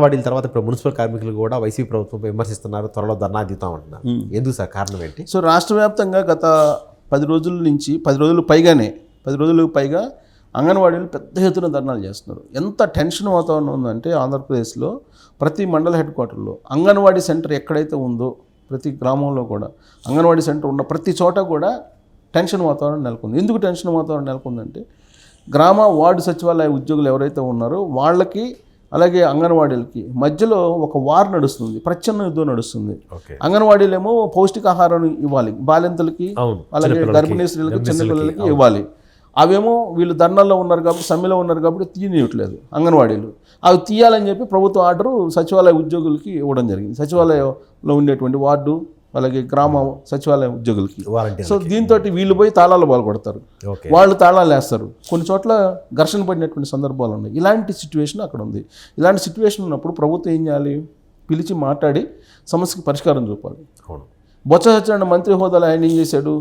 వాటి తర్వాత ఇప్పుడు మున్సిపల్ కార్మికులు కూడా వైసీపీ ప్రభుత్వం విమర్శిస్తున్నారు, త్వరలో ధర్నా దిగుతామంటున్నారు. ఎందుకు సార్, కారణం ఏంటి? సో రాష్ట్ర వ్యాప్తంగా గత 10 రోజుల నుంచి 10 రోజులకు పైగా అంగన్వాడీలు పెద్ద ఎత్తున ధర్నాలు చేస్తున్నారు. ఎంత టెన్షన్ వాతావరణం ఉందంటే ఆంధ్రప్రదేశ్లో ప్రతి మండల హెడ్ క్వార్టర్లో అంగన్వాడీ సెంటర్ ఎక్కడైతే ఉందో ప్రతి గ్రామంలో కూడా అంగన్వాడీ సెంటర్ ఉన్న ప్రతి చోట కూడా టెన్షన్ వాతావరణం నెలకొంది. ఎందుకు టెన్షన్ వాతావరణం నెలకొందంటే గ్రామ వార్డు సచివాలయ ఉద్యోగులు ఎవరైతే ఉన్నారో వాళ్ళకి అలాగే అంగన్వాడీలకి మధ్యలో ఒక వార్ నడుస్తుంది, ప్రచ్ఛన్న యుద్ధం నడుస్తుంది. అంగన్వాడీలేమో పౌష్టికాహారం ఇవ్వాలి బాలింతలకి, అలాగే గర్భిణీ స్త్రీలకి, చిన్నపిల్లలకి ఇవ్వాలి. అవేమో వీళ్ళు ధర్నాల్లో ఉన్నారు కాబట్టి, సమ్మెలో ఉన్నారు కాబట్టి తీయనివ్వట్లేదు అంగన్వాడీలు. అవి తీయాలని చెప్పి ప్రభుత్వ ఆర్డరు సచివాలయ ఉద్యోగులకి ఇవ్వడం జరిగింది. సచివాలయంలో ఉండేటువంటి వార్డు అలాగే గ్రామ సచివాలయ ఉద్యోగులకి. సో దీంతో వీళ్ళు పోయి తాళాలు పాల్గొడతారు, వాళ్ళు తాళాలు వేస్తారు. కొన్ని చోట్ల ఘర్షణ పడినటువంటి సందర్భాలు ఉన్నాయి. ఇలాంటి సిచ్యువేషన్ అక్కడ ఉంది. ఇలాంటి సిచ్యువేషన్ ఉన్నప్పుడు ప్రభుత్వం ఏం చేయాలి? పిలిచి మాట్లాడి సమస్యకి పరిష్కారం చూపాలి. బొత్స సత్యనారాయణ మంత్రి హోదాలో ఆయన ఏం చేశాడు?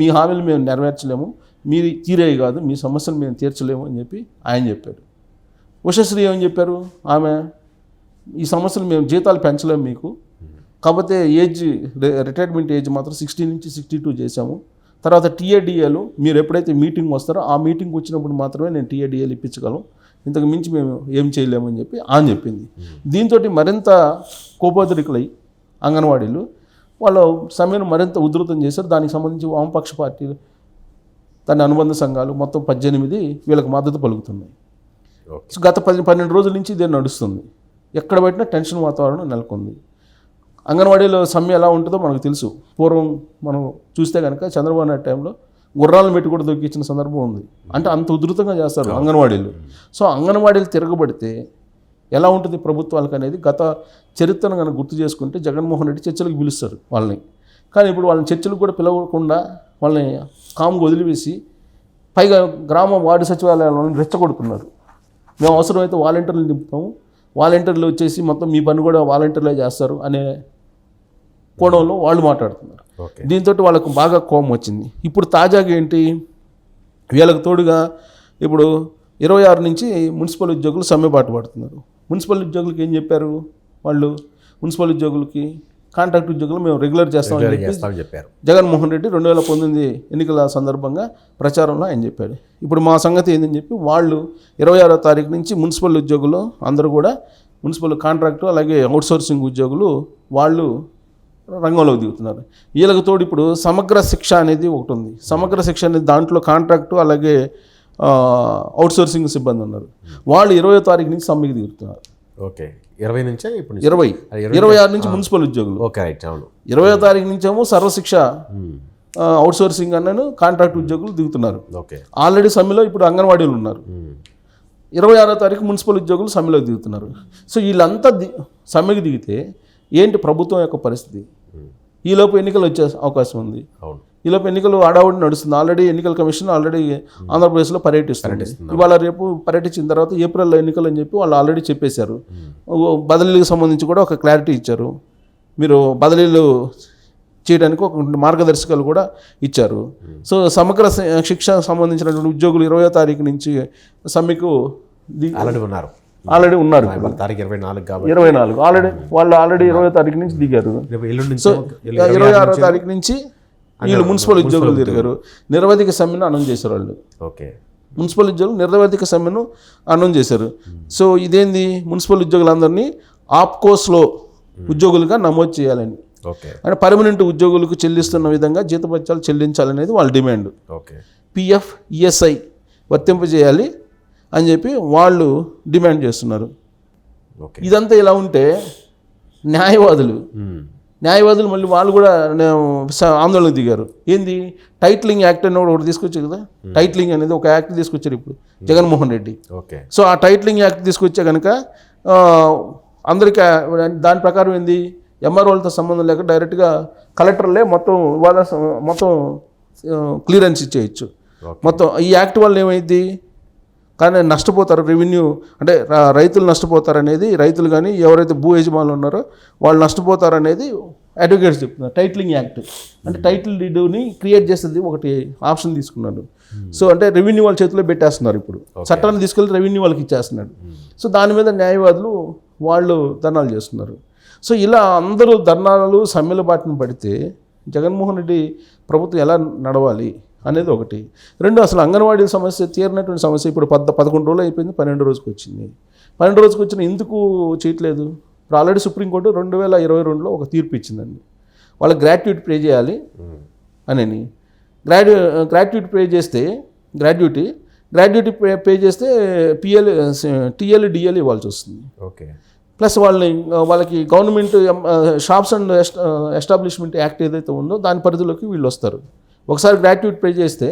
మీ హామీలు మేము నెరవేర్చలేము, మీరు తీరేవి కాదు, మీ సమస్యలు మేము తీర్చలేము అని చెప్పి ఆయన చెప్పాడు. ఉషశ్రీ ఏమని చెప్పారు? ఆమె ఈ సమస్యలు మేము జీతాలు పెంచలేము మీకు, కాకపోతే రిటైర్మెంట్ ఏజ్ మాత్రం 60 నుంచి 62 చేశాము. తర్వాత టీఏడిఏలు మీరు ఎప్పుడైతే మీటింగ్ వస్తారో ఆ మీటింగ్కి వచ్చినప్పుడు మాత్రమే నేను టీఏడిఏలు ఇప్పించగలను, ఇంతకు మించి మేము ఏం చేయలేమని చెప్పి ఆయన చెప్పింది. దీంతో మరింత కోపోద్రికులై అంగన్వాడీలు వాళ్ళ సమ్మెను మరింత ఉధృతం చేశారు. దానికి సంబంధించి వామపక్ష పార్టీలు దాని అనుబంధ సంఘాలు మొత్తం 18 వీళ్ళకి మద్దతు పలుకుతున్నాయి. గత 12 రోజుల నుంచి ఇదే నడుస్తుంది. ఎక్కడ పెట్టినా టెన్షన్ వాతావరణం నెలకొంది. అంగన్వాడీలో సమ్మె ఎలా ఉంటుందో మనకు తెలుసు. పూర్వం మనం చూస్తే కనుక చంద్రబాబు నాయుడు టైంలో గుర్రాలను పెట్టి కూడా దొరికించిన సందర్భం ఉంది. అంటే అంత ఉధృతంగా చేస్తారు అంగన్వాడీలు. సో అంగన్వాడీలు తిరగబడితే ఎలా ఉంటుంది ప్రభుత్వాలకు అనేది గత చరిత్రను కనుక గుర్తు చేసుకుంటే జగన్మోహన్ రెడ్డి చర్చలకు పిలుస్తారు వాళ్ళని. కానీ ఇప్పుడు వాళ్ళని చర్చలకు కూడా పిలవకుండా వాళ్ళని కామ్గా వదిలివేసి పైగా గ్రామ వార్డు సచివాలయాలను రెచ్చగొడుతున్నారు. మేము అవసరమైతే వాలంటీర్లు నింపుతాము, వాలంటీర్లు వచ్చేసి మొత్తం మీ పని కూడా వాలంటీర్లే చేస్తారు అనే కోణంలో వాళ్ళు మాట్లాడుతున్నారు. దీంతో వాళ్ళకు బాగా కోపం వచ్చింది. ఇప్పుడు తాజాగా ఏంటి, వీళ్ళకు తోడుగా ఇప్పుడు 26 నుంచి మున్సిపల్ ఉద్యోగులు సమ్మెబాటు పడుతున్నారు. మున్సిపల్ ఉద్యోగులకి ఏం చెప్పారు వాళ్ళు? మున్సిపల్ ఉద్యోగులకి కాంట్రాక్ట్ ఉద్యోగులు మేము రెగ్యులర్ చేస్తామని చెప్పారు జగన్మోహన్ రెడ్డి 2019 ఎన్నికల సందర్భంగా ప్రచారంలో ఆయన చెప్పాడు. ఇప్పుడు మా సంగతి ఏందని చెప్పి వాళ్ళు 26వ తారీఖు నుంచి మున్సిపల్ ఉద్యోగులు అందరూ కూడా మున్సిపల్ కాంట్రాక్టు అలాగే అవుట్సోర్సింగ్ ఉద్యోగులు వాళ్ళు రంగంలోకి దిగుతున్నారు. వీళ్ళకి తోడు ఇప్పుడు సమగ్ర శిక్ష అనేది ఒకటి ఉంది. సమగ్ర శిక్ష అనేది దాంట్లో కాంట్రాక్టు అలాగే అవుట్సోర్సింగ్ సిబ్బంది ఉన్నారు. వాళ్ళు 20వ తారీఖు నుంచి సమ్మెకి దిగుతున్నారు. ఓకే, 20 నుంచే ఇప్పుడు 26 నుంచి మున్సిపల్ ఉద్యోగులు. Okay right. అవును, 20వ తారీఖు నుంచేమో సర్వశిక్ష అవుట్సోర్సింగ్ అన్నను కాంట్రాక్ట్ ఉద్యోగులు దిగుతున్నారు. ఓకే, ఆల్రెడీ సమ్మెలో ఇప్పుడు అంగన్వాడీలు ఉన్నారు. 26వ తారీఖు మున్సిపల్ ఉద్యోగులు సమ్మెలోకి దిగుతున్నారు. సో వీళ్ళంతా సమ్మెకి దిగితే ఏంటి ప్రభుత్వం యొక్క పరిస్థితి? ఈలోపు ఎన్నికలు వచ్చే అవకాశం ఉంది. అవును, ఈలోపు ఎన్నికలు ఆడావుడి నడుస్తుంది. ఆల్రెడీ ఎన్నికల కమిషన్ ఆల్రెడీ ఆంధ్రప్రదేశ్లో పర్యటిస్తుంది. ఇవాళ రేపు పర్యటించిన తర్వాత ఏప్రిల్లో ఎన్నికలు అని చెప్పి వాళ్ళు ఆల్రెడీ చెప్పేశారు. బదిలీలకు సంబంధించి కూడా ఒక క్లారిటీ ఇచ్చారు. మీరు బదిలీలు చేయడానికి ఒక మార్గదర్శకాలు కూడా ఇచ్చారు. సో సమగ్ర శిక్ష సంబంధించినటువంటి ఉద్యోగులు 20వ తారీఖు నుంచి సమ్మెకు ఆల్రెడీ ఉన్నారు. 24 ఆల్రెడీ వాళ్ళు 20వ తారీఖు నుంచి దిగారు. సో 26వ తారీఖు నుంచి వీళ్ళు మున్సిపల్ ఉద్యోగులు తిరిగారు. నిరవధిక సమ్మెను అనౌన్స్ చేశారు వాళ్ళు. ఓకే, మున్సిపల్ ఉద్యోగులు నిరవధిక సమ్మెను అనౌన్స్ చేశారు. సో ఇదేంది, మున్సిపల్ ఉద్యోగులందరినీ ఆప్కోస్లో ఉద్యోగులుగా నమోదు చేయాలని, అంటే పర్మనెంట్ ఉద్యోగులకు చెల్లిస్తున్న విధంగా జీతభత్యాలు చెల్లించాలనేది వాళ్ళ డిమాండ్. పిఎఫ్ ఈఎస్ఐ వర్తింపజేయాలి అని చెప్పి వాళ్ళు డిమాండ్ చేస్తున్నారు. ఇదంతా ఇలా ఉంటే న్యాయవాదులు మళ్ళీ వాళ్ళు కూడా ఆందోళనకు దిగారు. ఏంది, టైటిలింగ్ యాక్ట్ అని ఒకటి తీసుకొచ్చారు కదా. టైటిలింగ్ అనేది ఒక యాక్ట్ తీసుకొచ్చారు ఇప్పుడు జగన్మోహన్ రెడ్డి. సో ఆ టైటిలింగ్ యాక్ట్ తీసుకొచ్చే కనుక అందరికీ దాని ప్రకారం ఏంది, ఎంఆర్ఓలతో సంబంధం లేక డైరెక్ట్గా కలెక్టర్లే మొత్తం క్లియరెన్స్ ఇచ్చేయచ్చు. మొత్తం ఈ యాక్ట్ వల్ల ఏమైంది, కానీ నష్టపోతారు, రెవెన్యూ అంటే రైతులు నష్టపోతారనేది, రైతులు కానీ ఎవరైతే భూ యజమానులు ఉన్నారో వాళ్ళు నష్టపోతారనేది అడ్వకేట్స్ చెప్తున్నారు టైటిలింగ్ యాక్ట్ అంటే టైటిల్ డీడ్ని క్రియేట్ చేస్తుంది ఒకటి ఆప్షన్ తీసుకున్నారు. సో అంటే రెవెన్యూ వాళ్ళ చేతిలో పెట్టేస్తున్నారు ఇప్పుడు, చట్టాన్ని తీసుకెళ్ళి రెవెన్యూ వాళ్ళకి ఇచ్చేస్తున్నాడు. సో దాని మీద న్యాయవాదులు వాళ్ళు ధర్నాలు చేస్తున్నారు. సో ఇలా అందరూ ధర్నాలు సమ్మెల బాటిన పడితే జగన్మోహన్ రెడ్డి ప్రభుత్వం ఎలా నడవాలి అనేది ఒకటి. రెండు, అసలు అంగన్వాడీ సమస్య తీరినటువంటి సమస్య ఇప్పుడు 11 రోజులు అయిపోయింది, 12 రోజుకి వచ్చింది. 12 రోజుకి వచ్చిన ఎందుకు చేయట్లేదు? ఇప్పుడు ఆల్రెడీ సుప్రీంకోర్టు 2022లో ఒక తీర్పు ఇచ్చిందండి, వాళ్ళకి గ్రాట్యుటీ పే చేయాలి అని. గ్రాట్యుటీ పే చేస్తే గ్రాట్యుటీ పే చేస్తే టీఎల్ డిఎల్ ఇవ్వాల్సి వస్తుంది. ఓకే. ప్లస్ వాళ్ళకి government shops and establishment act ఏదైతే ఉందో దాని పరిధిలోకి వీళ్ళు వస్తారు. ఒకసారి గ్రాట్యుటీ పే చేస్తే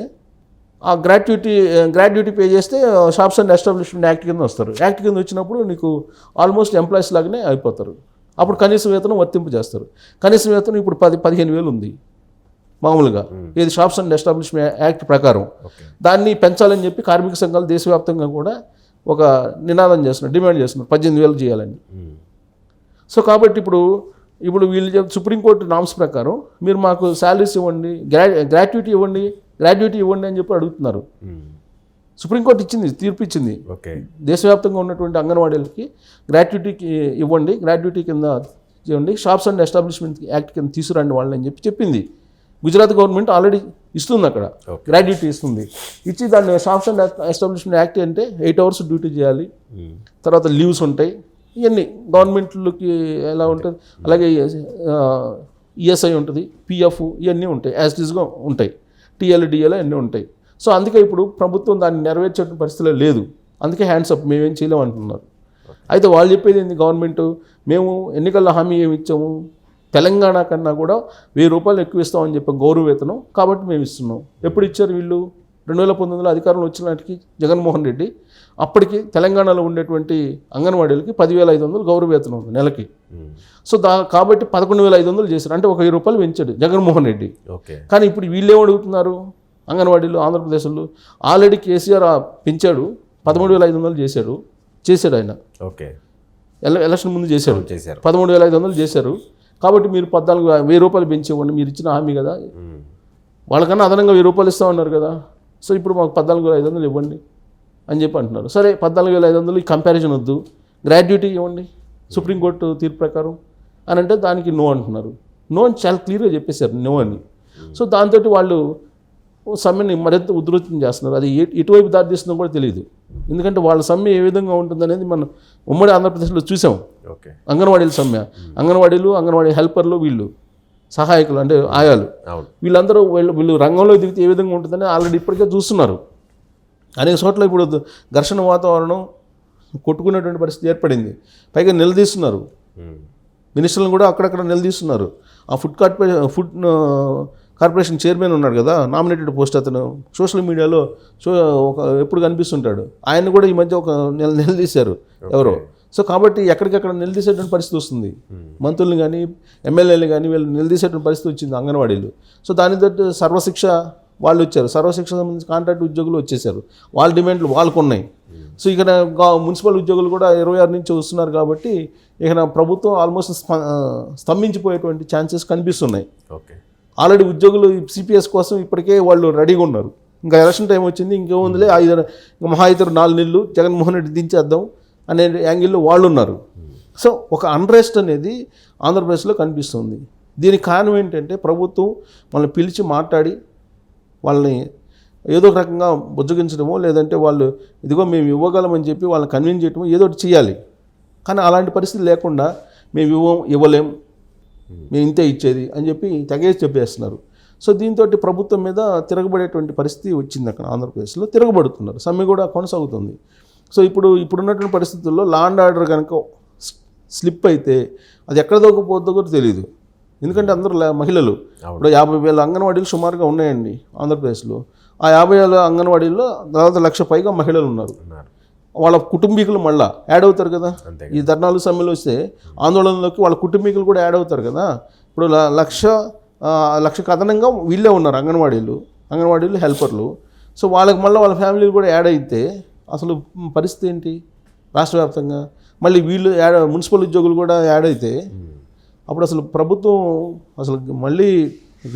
ఆ గ్రాట్యుటీ పే చేస్తే షాప్స్ అండ్ ఎస్టాబ్లిష్మెంట్ యాక్ట్ కింద వస్తారు. యాక్ట్ కింద వచ్చినప్పుడు నీకు ఆల్మోస్ట్ ఎంప్లాయీస్ లాగానే అయిపోతారు. అప్పుడు కనీస వేతనం వర్తింపు చేస్తారు. కనీస వేతనం ఇప్పుడు 15,000 ఉంది మామూలుగా, ఇది షాప్స్ అండ్ ఎస్టాబ్లిష్మెంట్ యాక్ట్ ప్రకారం. దాన్ని పెంచాలని చెప్పి కార్మిక సంఘాలు దేశవ్యాప్తంగా కూడా ఒక నినాదం చేస్తున్నారు, డిమాండ్ చేస్తున్నారు 18,000 చేయాలని. సో కాబట్టి ఇప్పుడు వీళ్ళు సుప్రీంకోర్టు నామ్స్ ప్రకారం మీరు మాకు శాలరీస్ ఇవ్వండి, గ్రాట్యుటీ ఇవ్వండి అని చెప్పి అడుగుతున్నారు. సుప్రీంకోర్టు ఇచ్చింది, తీర్పు ఇచ్చింది. దేశవ్యాప్తంగా ఉన్నటువంటి అంగన్వాడీలకి గ్రాట్యుటీకి ఇవ్వండి, గ్రాట్యుటీ కింద ఇవ్వండి, షాప్స్ అండ్ ఎస్టాబ్లిష్మెంట్ యాక్ట్ కింద తీసుకురండి వాళ్ళని అని చెప్పి చెప్పింది. గుజరాత్ గవర్నమెంట్ ఆల్రెడీ ఇస్తుంది, అక్కడ గ్రాట్యుటీ ఇస్తుంది. ఇచ్చి దాన్ని షాప్స్ అండ్ ఎస్టాబ్లిష్మెంట్ యాక్ట్ అంటే 8 hours డ్యూటీ చేయాలి, తర్వాత లీవ్స్ ఉంటాయి, ఇవన్నీ గవర్నమెంట్లకి ఎలా ఉంటుంది. అలాగే ఈఎస్ఐ ఉంటుంది, పిఎఫ్ ఇవన్నీ ఉంటాయి, యాజ్ ఇట్ ఈస్గా ఉంటాయి, టీఎల్ డిఎల్ అన్నీ ఉంటాయి. సో అందుకే ఇప్పుడు ప్రభుత్వం దాన్ని నెరవేర్చే పరిస్థితిలో లేదు. అందుకే హ్యాండ్స్ అప్, మేమేం చేయలేమంటున్నారు. అయితే వాళ్ళు చెప్పేది ఏంది, గవర్నమెంట్ మేము ఎన్నికల్లో హామీ ఏమి ఇచ్చాము, తెలంగాణ కన్నా కూడా 1000 రూపాయలు ఎక్కువ ఇస్తామని చెప్పి గౌరవ వేతనం, కాబట్టి మేము ఇస్తున్నాం. ఎప్పుడు ఇచ్చారు వీళ్ళు? 2019లో అధికారంలో వచ్చిన నాటికి జగన్మోహన్ రెడ్డి, అప్పటికి తెలంగాణలో ఉండేటువంటి అంగన్వాడీలకి 10,500 గౌరవ వేతనం ఉంది నెలకి. సో కాబట్టి 11,500 చేశారు, అంటే 1,000 రూపాయలు పెంచాడు జగన్మోహన్ రెడ్డి. కానీ ఇప్పుడు వీళ్ళు ఏమడుగుతున్నారు, అంగన్వాడీలు ఆంధ్రప్రదేశ్లో ఆల్రెడీ కేసీఆర్ పెంచాడు, 13,500 చేశాడు ఆయన. ఎలక్షన్ ముందు చేశారు 13,500 చేశారు. కాబట్టి మీరు 14,000 రూపాయలు పెంచి ఇవ్వండి, మీరు ఇచ్చిన హామీ కదా, వాళ్ళకన్నా అదనంగా 1000 రూపాయలు ఇస్తామన్నారు కదా. సో ఇప్పుడు మాకు 14,500 ఇవ్వండి అని చెప్పి అంటున్నారు. సరే 14,500 ఈ కంపారిజన్ వద్దు, గ్రాట్యుటీ ఇవ్వండి సుప్రీంకోర్టు తీర్పు ప్రకారం అని అంటే దానికి నో అంటున్నారు. నో అని చాలా క్లియర్గా చెప్పేశారు, నో అని. సో దాంతో వాళ్ళు సమ్మెని మరింత ఉధృతం చేస్తున్నారు. అది ఎటువైపు దారితీస్తుందో కూడా తెలియదు. ఎందుకంటే వాళ్ళ సమ్మె ఏ విధంగా ఉంటుందనేది మనం ఉమ్మడి ఆంధ్రప్రదేశ్లో చూసాం. అంగన్వాడీల సమ్మె, అంగన్వాడీ హెల్పర్లు, వీళ్ళు సహాయకులు అంటే ఆయాలు, వీళ్ళందరూ వీళ్ళు రంగంలో దిగితే ఏ విధంగా ఉంటుందని ఆల్రెడీ ఇప్పటికే చూస్తున్నారు. అనేక చోట్ల ఇప్పుడు ఘర్షణ వాతావరణం, కొట్టుకునేటువంటి పరిస్థితి ఏర్పడింది. పైగా నిలదీస్తున్నారు, మినిస్టర్లను కూడా అక్కడక్కడ నిలదీస్తున్నారు. ఆ ఫుడ్ కార్పొరేషన్ చైర్మన్ ఉన్నాడు కదా, నామినేటెడ్ పోస్ట్, అతను సోషల్ మీడియాలో ఎప్పుడు కనిపిస్తుంటాడు, ఆయన కూడా ఈ మధ్య ఒక నిలదీశారు ఎవరో. సో కాబట్టి ఎక్కడికక్కడ నిలదీసేటువంటి పరిస్థితి వస్తుంది. మంత్రులను కానీ ఎమ్మెల్యేలు కానీ వీళ్ళు నిలదీసేటువంటి పరిస్థితి వచ్చింది అంగన్వాడీలు. సో దాని తోటి సర్వశిక్ష వాళ్ళు వచ్చారు, సర్వశిక్ష సంబంధించి కాంట్రాక్ట్ ఉద్యోగులు వచ్చేసారు, వాళ్ళ డిమాండ్లు వాళ్ళకు ఉన్నాయి. సో ఇక్కడ మున్సిపల్ ఉద్యోగులు కూడా 26 నుంచి వస్తున్నారు. కాబట్టి ఇక్కడ ప్రభుత్వం ఆల్మోస్ట్ స్తంభించిపోయేటువంటి ఛాన్సెస్ కనిపిస్తున్నాయి. ఆల్రెడీ ఉద్యోగులు సిపిఎస్ కోసం ఇప్పటికే వాళ్ళు రెడీగా ఉన్నారు. ఇంకా ఎలక్షన్ టైం వచ్చింది, ఇంకేముందిలే మహా ఇతరు 4 నెలలు జగన్మోహన్ రెడ్డి దించేద్దాం అనే యాంగిల్లో వాళ్ళు ఉన్నారు. సో ఒక అన్రెస్ట్ అనేది ఆంధ్రప్రదేశ్లో కనిపిస్తుంది. దీనికి కారణం ఏంటంటే ప్రభుత్వం వాళ్ళని పిలిచి మాట్లాడి వాళ్ళని ఏదో ఒక రకంగా బుజ్జగించడమో, లేదంటే వాళ్ళు ఇదిగో మేము ఇవ్వగలమని చెప్పి వాళ్ళని కన్విన్స్ చేయడమో ఏదో ఒకటి చేయాలి. కానీ అలాంటి పరిస్థితి లేకుండా మేము ఇవ్వలేం, మేము ఇంతే ఇచ్చేది అని చెప్పి తెగేసి చెప్పేస్తున్నారు. సో దీంతో ప్రభుత్వం మీద తిరగబడేటువంటి పరిస్థితి వచ్చింది. అక్కడ ఆంధ్రప్రదేశ్లో తిరగబడుతున్నారు, సమ్మె కూడా కొనసాగుతుంది. సో ఇప్పుడున్నటువంటి పరిస్థితుల్లో లా అండ్ ఆర్డర్ కనుక స్లిప్ అయితే అది ఎక్కడ దొరికిపోద్దో కూడా తెలియదు. ఎందుకంటే అందరూ మహిళలు, ఇప్పుడు 50,000 అంగన్వాడీలు సుమారుగా ఉన్నాయండి ఆంధ్రప్రదేశ్లో. ఆ 50,000 అంగన్వాడీల్లో దాదాపు 1,00,000 పైగా మహిళలు ఉన్నారు. వాళ్ళ కుటుంబీకులు మళ్ళీ యాడ్ అవుతారు కదా, ఈ ధర్నాలు సమ్మెలు వస్తే ఆందోళనలోకి వాళ్ళ కుటుంబీకులు కూడా యాడ్ అవుతారు కదా. ఇప్పుడు 1,00,000 అదనంగా వీళ్ళే ఉన్నారు అంగన్వాడీలు హెల్పర్లు. సో వాళ్ళకి మళ్ళీ వాళ్ళ ఫ్యామిలీలు కూడా యాడ్ అయితే అసలు పరిస్థితి ఏంటి రాష్ట్ర వ్యాప్తంగా? మళ్ళీ వీళ్ళు మున్సిపల్ ఉద్యోగులు కూడా యాడ్ అయితే అప్పుడు అసలు ప్రభుత్వం అసలు మళ్ళీ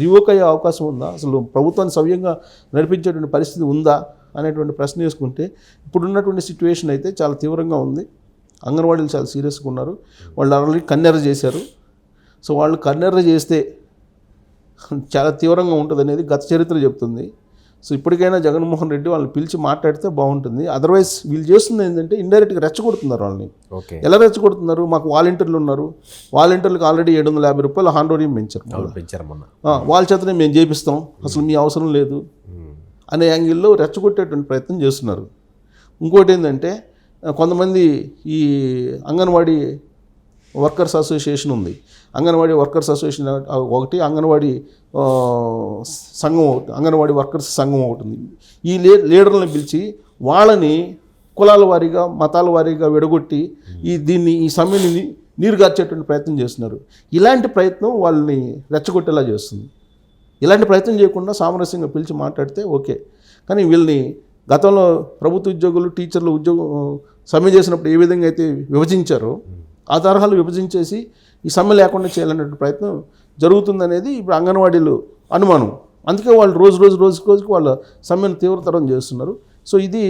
రివోక్ అయ్యే అవకాశం ఉందా, అసలు ప్రభుత్వాన్ని సవ్యంగా నడిపించేటువంటి పరిస్థితి ఉందా అనేటువంటి ప్రశ్న వేసుకుంటే ఇప్పుడున్నటువంటి సిచ్యువేషన్ అయితే చాలా తీవ్రంగా ఉంది. అంగన్వాడీలు చాలా సీరియస్గా ఉన్నారు. వాళ్ళు ఆల్రెడీ కన్నెర్ర చేశారు. సో వాళ్ళు కన్నెర్ర చేస్తే చాలా తీవ్రంగా ఉంటుంది అనేది గత చరిత్ర చెప్తుంది. సో ఇప్పటికైనా జగన్మోహన్ రెడ్డి వాళ్ళని పిలిచి మాట్లాడితే బాగుంటుంది. అదర్వైజ్ వీళ్ళు చేస్తుంది ఏంటంటే ఇండైరెక్ట్గా రెచ్చగొడుతున్నారు వాళ్ళని. ఓకే, ఎలా రెచ్చగొడుతున్నారు? మాకు వాలంటీర్లు ఉన్నారు, వాలంటీర్లకు ఆల్రెడీ 750 రూపాయలు హాండోరియం పెంచారు మొన్న, వాళ్ళ చేతనే మేము చేపిస్తాం, అసలు మీ అవసరం లేదు అనే యాంగిల్లో రెచ్చగొట్టేటువంటి ప్రయత్నం చేస్తున్నారు. ఇంకోటి ఏంటంటే కొంతమంది ఈ అంగన్వాడీ వర్కర్స్ అసోసియేషన్ ఉంది, అంగన్వాడీ వర్కర్స్ అసోసియేషన్ ఒకటి, అంగన్వాడీ సంఘం ఒకటి, అంగన్వాడీ వర్కర్స్ సంఘం ఒకటి ఉంది. ఈ లీడర్లను పిలిచి వాళ్ళని కులాల వారీగా మతాల వారీగా విడగొట్టి ఈ సమ్మెని నీరుగార్చేటువంటి ప్రయత్నం చేస్తున్నారు. ఇలాంటి ప్రయత్నం వాళ్ళని రెచ్చగొట్టేలా చేస్తుంది. ఇలాంటి ప్రయత్నం చేయకుండా సామరస్యంగా పిలిచి మాట్లాడితే ఓకే. కానీ వీళ్ళని గతంలో ప్రభుత్వ ఉద్యోగులు టీచర్లు సమ్మె చేసినప్పుడు ఏ విధంగా అయితే విభజించారో ఆ తరహాలు విభజించేసి ఈ సమ్మె లేకుండా చేయాలనే ప్రయత్నం జరుగుతుందనేది ఇప్పుడు అంగన్వాడీలు అనుమానం. అందుకే వాళ్ళు రోజుకి వాళ్ళ సమ్మెను తీవ్రతరం చేస్తున్నారు. సో ఇది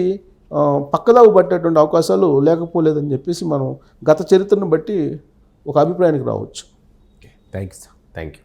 పక్కదావు పట్టేటువంటి అవకాశాలు లేకపోలేదని చెప్పేసి మనం గత చరిత్రను బట్టి ఒక అభిప్రాయానికి రావచ్చు. Thank you sir, thank you.